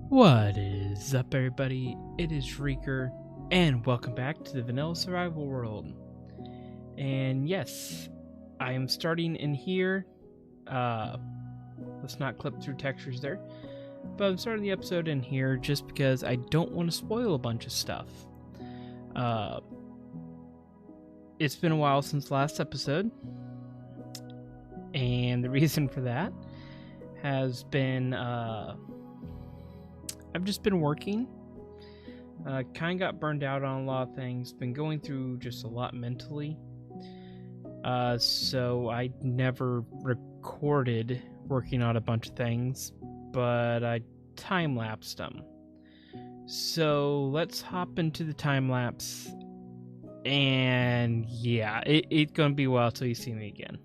What is up, everybody? It is Wreaker, and welcome back to the Vanilla Survival World. And yes, I am starting in here. Let's not clip through textures there. But I'm starting the episode in here just because I don't want to spoil a bunch of stuff. It's been a while since last episode, and the reason for that has been I've just been working. Kind of got burned out on a lot of things. Been going through just a lot mentally. So I never recorded working on a bunch of things, but I time-lapsed them. So let's hop into the time-lapse. And yeah, it's gonna be a while till you see me again.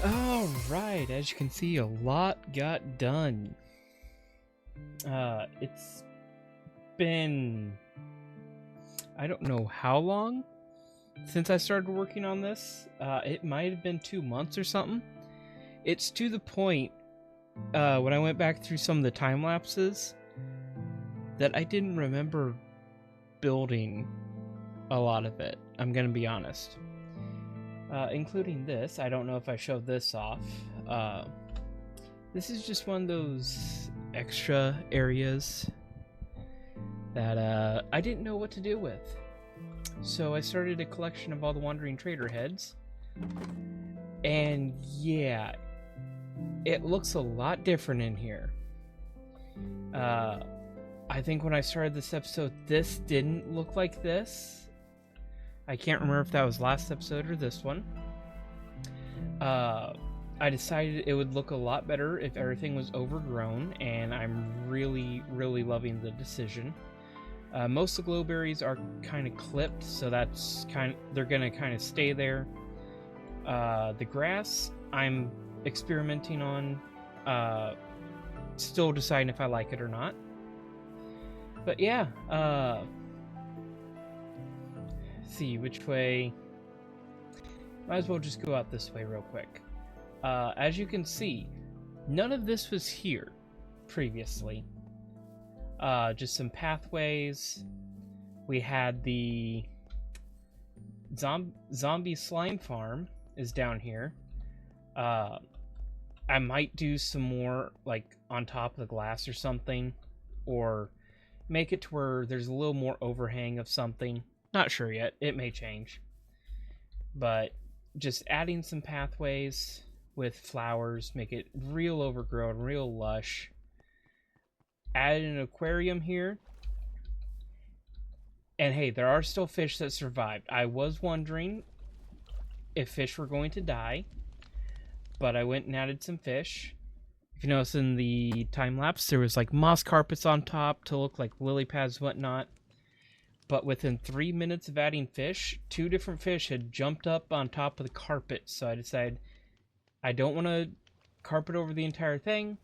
Alright, as you can see, a lot got done. It's been... I don't know how long since I started working on this. It might have been 2 months or something. It's to the point, when I went back through some of the time lapses, that I didn't remember building a lot of it. I'm gonna be honest. Including this. I don't know if I showed this off. This is just one of those extra areas that I didn't know what to do with. So I started a collection of all the Wandering Trader heads. And yeah, it looks a lot different in here. I think when I started this episode, this didn't look like this. I can't remember if that was last episode or this one. I decided it would look a lot better if everything was overgrown, and I'm really, really loving the decision. Most of the glowberries are kind of clipped, so they're gonna kind of stay there. The grass I'm experimenting on, still deciding if I like it or not. But yeah, see which way. Might as well just go out this way real quick. As you can see, none of this was here previously. Just some pathways. We had the zombie slime farm is down here. I might do some more like on top of the glass or something, or make it to where there's a little more overhang of something. Not sure yet. It may change. But just adding some pathways with flowers, make it real overgrown, real lush. Add an aquarium here. And hey, there are still fish that survived. I was wondering if fish were going to die, but I went and added some fish. If you notice in the time lapse, there was like moss carpets on top to look like lily pads, whatnot. But within 3 minutes of adding fish, 2 different fish had jumped up on top of the carpet. So I decided I don't want to carpet over the entire thing,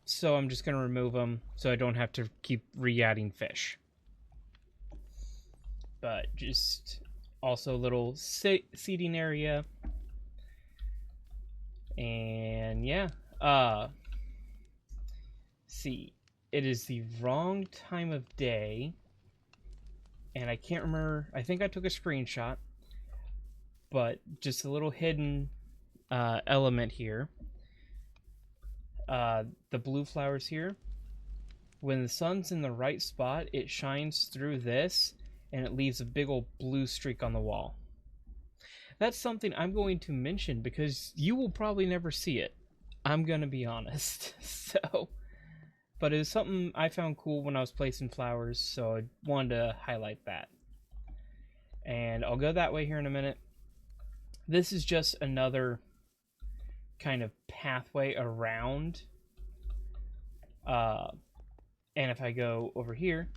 so I'm just going to remove them so I don't have to keep re-adding fish. But just also a little seating area. And yeah, see, it is the wrong time of day. And I can't remember, I think I took a screenshot, but just a little hidden element here. The blue flowers here. When the sun's in the right spot, it shines through this, and it leaves a big old blue streak on the wall. That's something I'm going to mention because you will probably never see it. I'm going to be honest. But it was something I found cool when I was placing flowers, so I wanted to highlight that. And I'll go that way here in a minute. This is just another kind of pathway around. And if I go over here,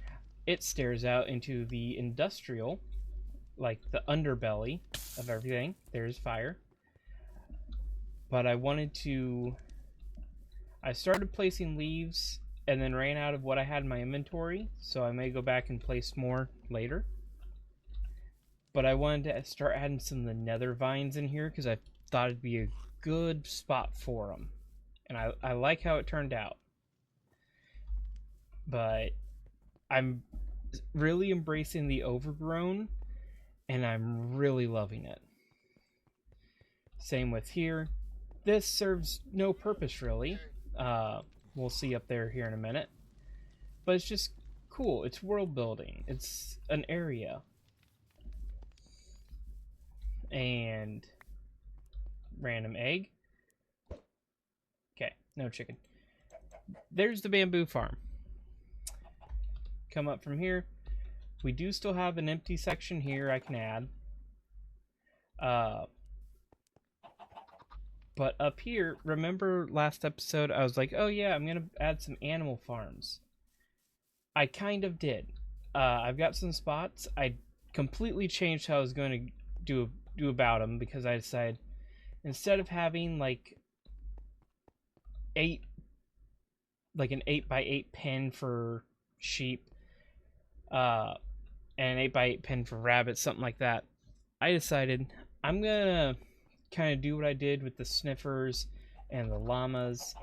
it stares out into the industrial, like the underbelly of everything. There's fire. But I started placing leaves and then ran out of what I had in my inventory, so I may go back and place more later. But I wanted to start adding some of the nether vines in here because I thought it'd be a good spot for them. And I like how it turned out. But I'm really embracing the overgrown, and I'm really loving it. Same with here. This serves no purpose really. We'll see up there here in a minute. But it's just cool. It's world building. It's an area. And random egg. Okay, no chicken. There's the bamboo farm. Come up from here. We do still have an empty section here I can add. But up here, remember last episode I was like, oh yeah, I'm going to add some animal farms. I kind of did. I've got some spots. I completely changed how I was going to do about them because I decided instead of having like an 8x8 pin for sheep, and an 8x8 pin for rabbits, something like that, I decided I'm gonna kind of do what I did with the sniffers and the llamas.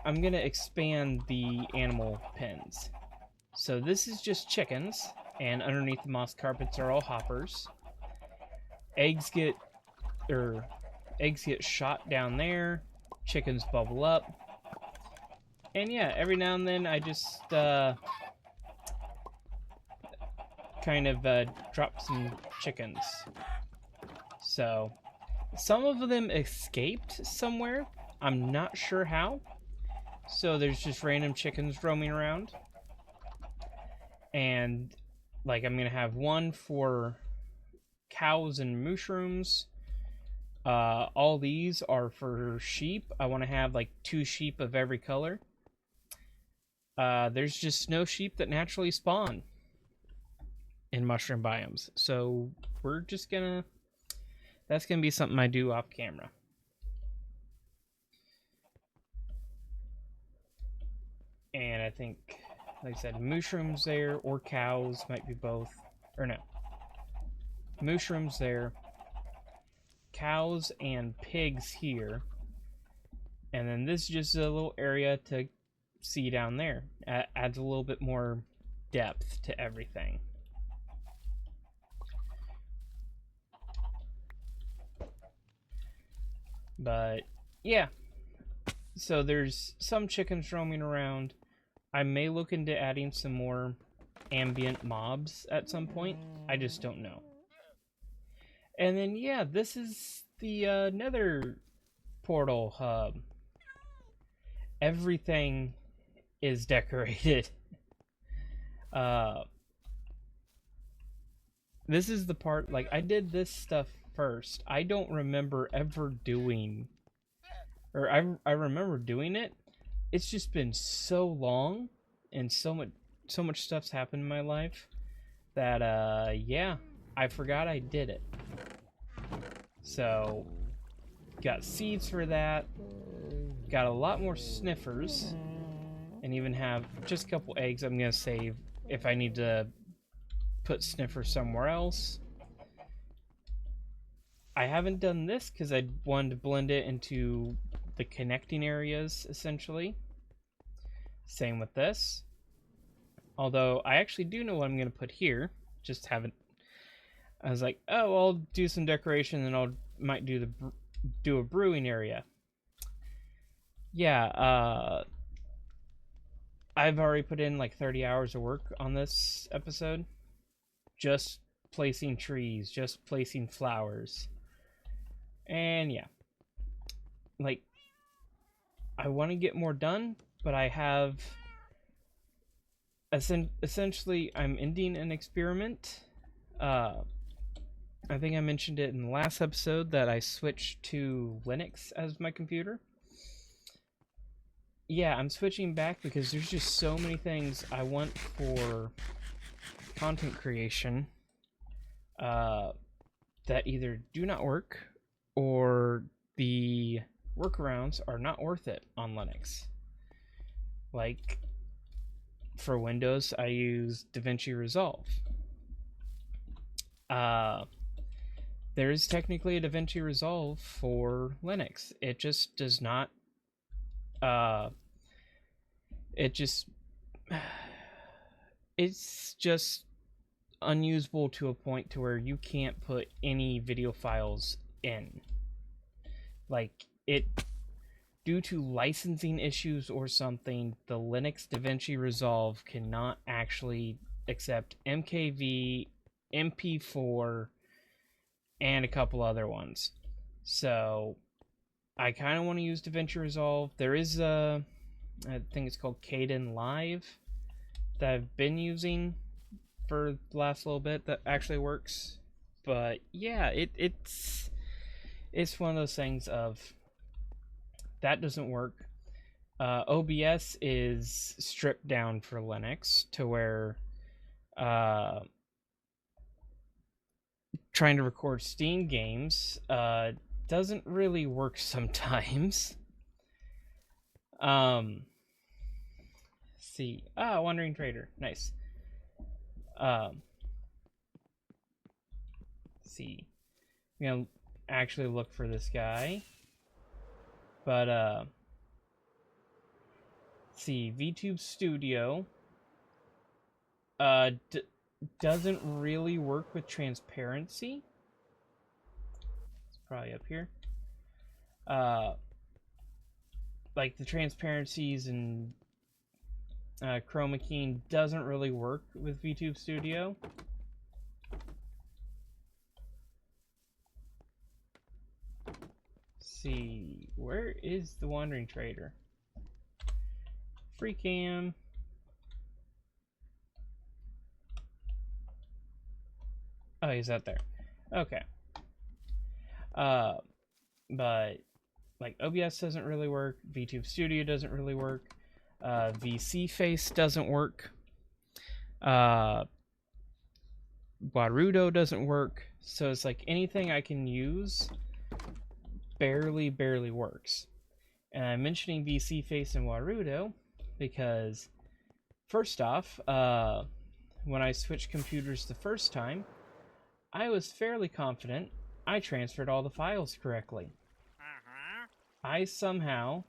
I'm gonna expand the animal pens. So this is just chickens, and underneath the moss carpets are all hoppers. Eggs get shot down there. Chickens bubble up. And yeah, every now and then I just kind of drop some chickens. So some of them escaped somewhere. I'm not sure how. So there's just random chickens roaming around. And like I'm gonna have one for cows and mushrooms. All these are for sheep. I want to have like 2 sheep of every color. There's just no sheep that naturally spawn in mushroom biomes, so that's gonna be something I do off camera. And I think, like I said, mushrooms there, or cows, might be both. Or no. Mushrooms there, cows and pigs here. And then this is just a little area to see down there. Adds a little bit more depth to everything. But yeah. So there's some chickens roaming around. I may look into adding some more ambient mobs at some point. I just don't know. And then yeah, this is the nether portal hub. Everything is decorated. This is the part, like, I did this stuff first. I don't remember ever doing, or I remember doing it. It's just been so long, and so much stuff's happened in my life that yeah, I forgot I did it. So got seeds for that, got a lot more sniffers, and even have just a couple eggs I'm gonna save if I need to put sniffer somewhere else. I haven't done this because I wanted to blend it into the connecting areas, essentially. Same with this. Although, I actually do know what I'm going to put here. Just haven't... I was like, oh, I'll do some decoration, and might do a brewing area. Yeah, I've already put in like 30 hours of work on this episode. Just placing trees, just placing flowers. And yeah, like, I want to get more done, but I have essentially I'm ending an experiment. I think I mentioned it in the last episode that I switched to Linux as my computer. Yeah, I'm switching back because there's just so many things I want for content creation that either do not work, or the workarounds are not worth it on Linux. Like, for Windows, I use DaVinci Resolve. There is technically a DaVinci Resolve for Linux. It just does not... it's just unusable to a point to where you can't put any video files in. Like, due to licensing issues or something, the Linux DaVinci Resolve cannot actually accept MKV, MP4, and a couple other ones. So I kind of want to use DaVinci Resolve. There is I think it's called Kden Live that I've been using for the last little bit that actually works. But yeah, it's one of those things of that doesn't work. OBS is stripped down for Linux to where trying to record Steam games doesn't really work sometimes. See. Wandering Trader. Nice. See. I'm gonna actually look for this guy. But, see. VTube Studio doesn't really work with transparency. It's probably up here. Like the transparencies and chroma keying doesn't really work with VTube Studio. See, where is the Wandering Trader? Free cam. Oh, he's out there. Okay. But like OBS doesn't really work. VTube Studio doesn't really work. VC Face doesn't work. Warudo doesn't work. So it's like anything I can use barely works. And I'm mentioning VC Face and Warudo because first off, when I switched computers the first time, I was fairly confident I transferred all the files correctly. I somehow...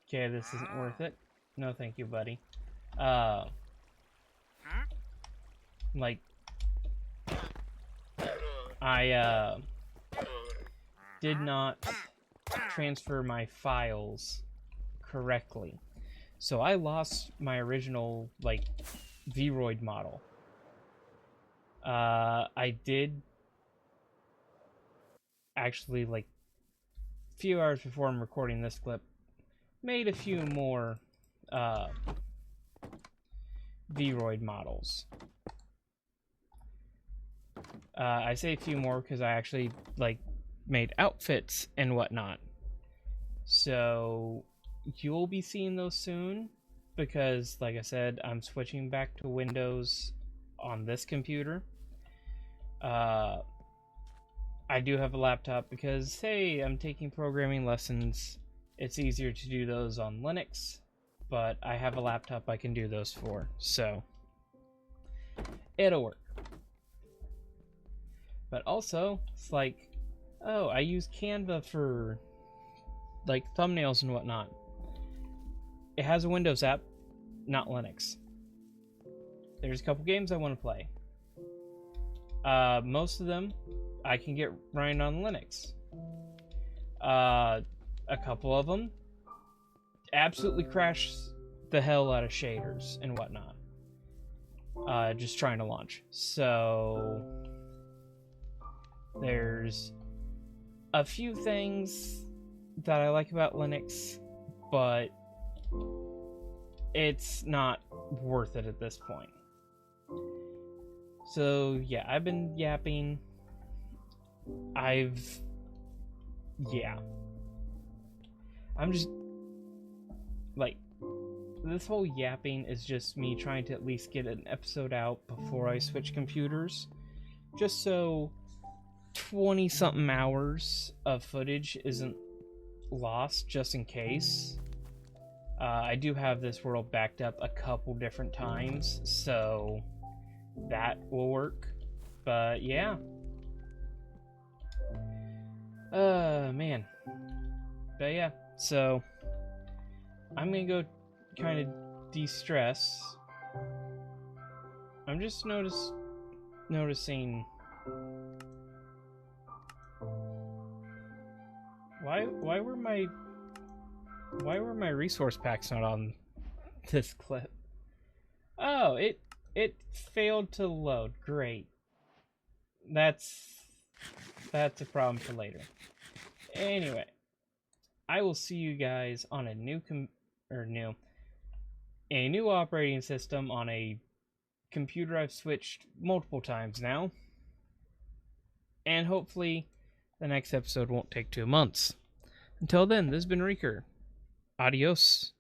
Okay, this isn't worth it. No thank you, buddy. Like... I, did not transfer my files correctly. So I lost my original, like, Vroid model. I did actually, like, a few hours before I'm recording this clip, made a few more Vroid models. I say a few more because I actually, like, made outfits and whatnot. So you'll be seeing those soon because, like I said, I'm switching back to Windows on this computer. I do have a laptop because, hey, I'm taking programming lessons. It's easier to do those on Linux, but I have a laptop I can do those for, so it'll work. But also, it's like, oh, I use Canva for, like, thumbnails and whatnot. It has a Windows app, not Linux. There's a couple games I want to play. Most of them I can get running on Linux. A couple of them absolutely crash the hell out of shaders and whatnot. Just trying to launch. So there's a few things that I like about Linux, but it's not worth it at this point. So yeah, I've been yapping. I'm just, like, this whole yapping is just me trying to at least get an episode out before I switch computers. Just so 20-something hours of footage isn't lost, just in case. I do have this world backed up a couple different times, so that will work. But yeah. Man. But yeah, so I'm gonna go kind of de-stress. I'm just noticing why were my resource packs not on this clip? Oh, it failed to load. Great. That's a problem for later. Anyway, I will see you guys on a new operating system on a computer I've switched multiple times now. And hopefully the next episode won't take 2 months. Until then, this has been Wreaker. Adios.